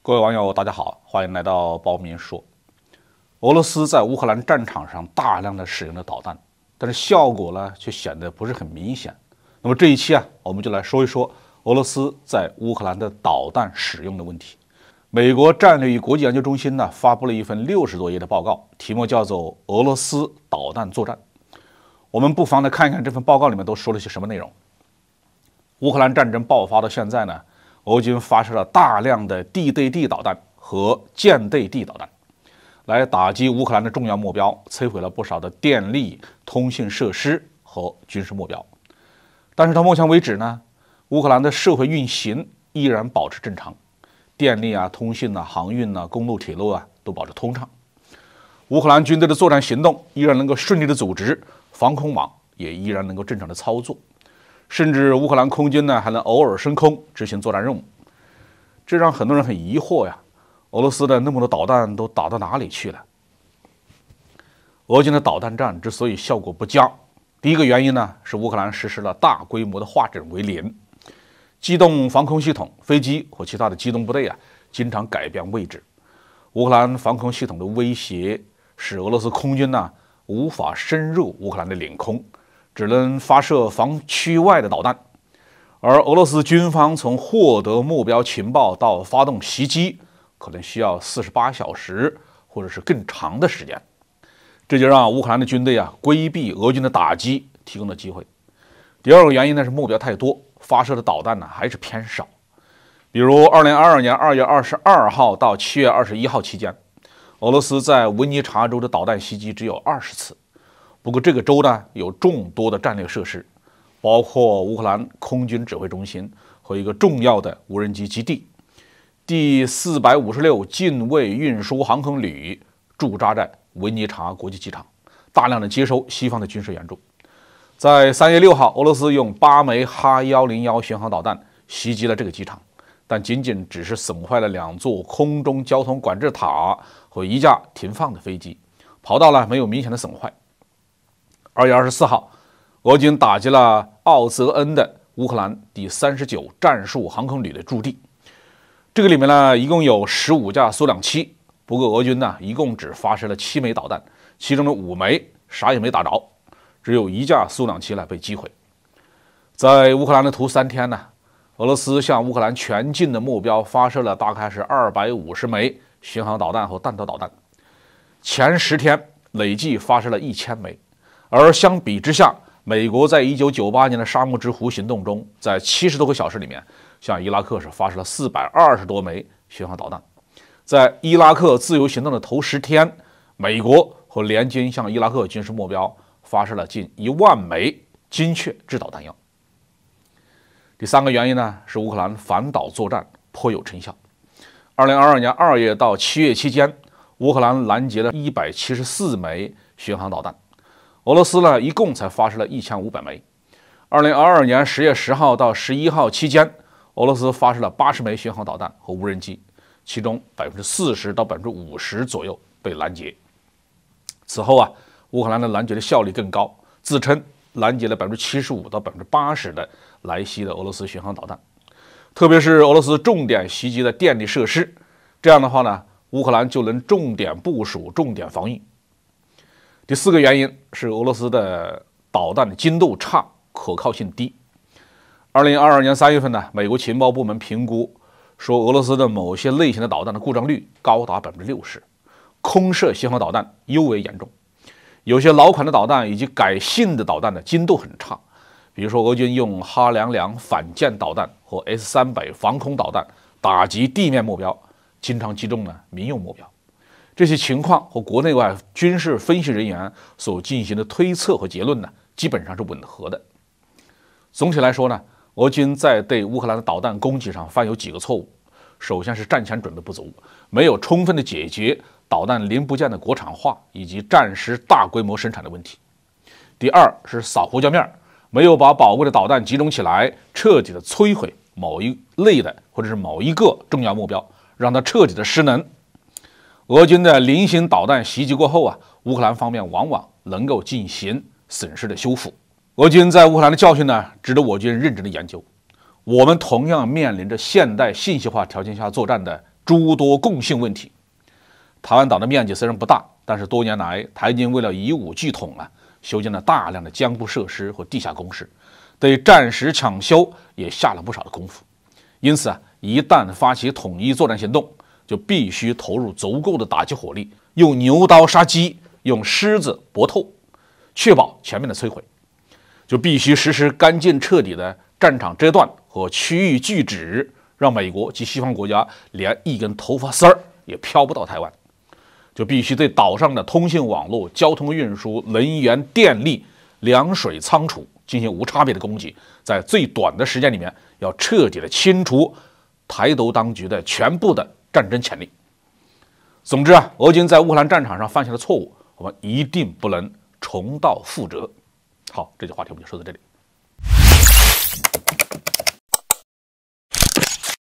各位网友，大家好，欢迎来到包明说。俄罗斯在乌克兰战场上大量的使用了导弹，但是效果呢却显得不是很明显。那么这一期我们就来说一说俄罗斯在乌克兰的导弹使用的问题。美国战略与国际研究中心发布了一份60多页的报告，题目叫做《俄罗斯导弹作战》。我们不妨来看一看这份报告里面都说了些什么内容。乌克兰战争爆发到现在俄军发射了大量的地对地导弹和舰对地导弹，来打击乌克兰的重要目标，摧毁了不少的电力、通信设施和军事目标。但是到目前为止乌克兰的社会运行依然保持正常，电力通信航运公路铁路都保持通畅。乌克兰军队的作战行动依然能够顺利的组织，防空网也依然能够正常的操作。甚至乌克兰空军还能偶尔升空执行作战任务，这让很多人很疑惑俄罗斯的那么多导弹都打到哪里去了？俄军的导弹战之所以效果不佳，第一个原因是乌克兰实施了大规模的化整为零，机动防空系统、飞机和其他的机动部队经常改变位置。乌克兰防空系统的威胁使俄罗斯空军无法深入乌克兰的领空，只能发射防区外的导弹，而俄罗斯军方从获得目标情报到发动袭击，可能需要48小时或者是更长的时间。这就让乌克兰的军队规避俄军的打击提供了机会。第二个原因是目标太多，发射的导弹还是偏少。比如2022年2月22号到7月21号期间，俄罗斯在维尼察州的导弹袭击只有20次。不过这个州有众多的战略设施，包括乌克兰空军指挥中心和一个重要的无人机基地。第456近卫运输航空旅驻扎在维尼察国际机场，大量的接收西方的军事援助。在3月6号，俄罗斯用8枚哈101巡航导弹袭击了这个机场，但仅只是损坏了2座空中交通管制塔和1架停放的飞机，跑道没有明显的损坏。2月24号，俄军打击了奥泽恩的乌克兰第39战术航空旅的驻地。这个里面一共有15架苏2-7，不过俄军一共只发射了7枚导弹，其中的5枚啥也没打着，只有1架苏2-7被击毁。在乌克兰的头3天俄罗斯向乌克兰全境的目标发射了大概是250枚巡航导弹和弹道导弹，前10天累计发射了1000枚。而相比之下，美国在1998年的沙漠之狐行动中，在70多个小时里面，向伊拉克是发射了420多枚巡航导弹。在伊拉克自由行动的头10天，美国和联军向伊拉克军事目标发射了近1万枚精确制导弹药。第三个原因是乌克兰反导作战颇有成效。2022年2月到7月期间，乌克兰拦截了174枚巡航导弹。俄罗斯一共才发射了1500枚。2022年10月10号到11号期间，俄罗斯发射了80枚巡航导弹和无人机，其中40%到50%左右被拦截。此后乌克兰的拦截的效率更高，自称拦截了75%到80%的来袭的俄罗斯巡航导弹，特别是俄罗斯重点袭击的电力设施，这样的话乌克兰就能重点部署、重点防御。第4个原因是俄罗斯的导弹的精度差，可靠性低。2022年3月份美国情报部门评估说，俄罗斯的某些类型的导弹的故障率高达60%，空射巡航导弹尤为严重。有些老款的导弹以及改性的导弹的精度很差，比如说俄军用哈22反舰导弹和 S300防空导弹打击地面目标，经常击中民用目标。这些情况和国内外军事分析人员所进行的推测和结论基本上是吻合的。总体来说俄军在对乌克兰的导弹攻击上犯有几个错误。首先是战前准备不足，没有充分的解决导弹零部件的国产化以及战时大规模生产的问题。第二是扫胡椒面，没有把宝贵的导弹集中起来，彻底的摧毁某一类的或者是某一个重要目标，让它彻底的失能。俄军的零星导弹袭击过后乌克兰方面往往能够进行损失的修复。俄军在乌克兰的教训值得我军认真的研究。我们同样面临着现代信息化条件下作战的诸多共性问题。台湾岛的面积虽然不大，但是多年来台军为了以武拒统修建了大量的江部设施和地下工事，对战时抢修也下了不少的功夫。因此一旦发起统一作战行动，就必须投入足够的打击火力，用牛刀杀鸡，用狮子搏斗，确保全面的摧毁。就必须实施干净彻底的战场遮断和区域拒止，让美国及西方国家连一根头发丝儿也飘不到台湾。就必须对岛上的通信网络、交通运输、能源、电力、粮水、仓储进行无差别的攻击，在最短的时间里面要彻底的清除台独当局的全部的战争潜力。总之俄军在乌克兰战场上犯下的错误，我们一定不能重蹈覆辙。好，这期话题我们就说到这里。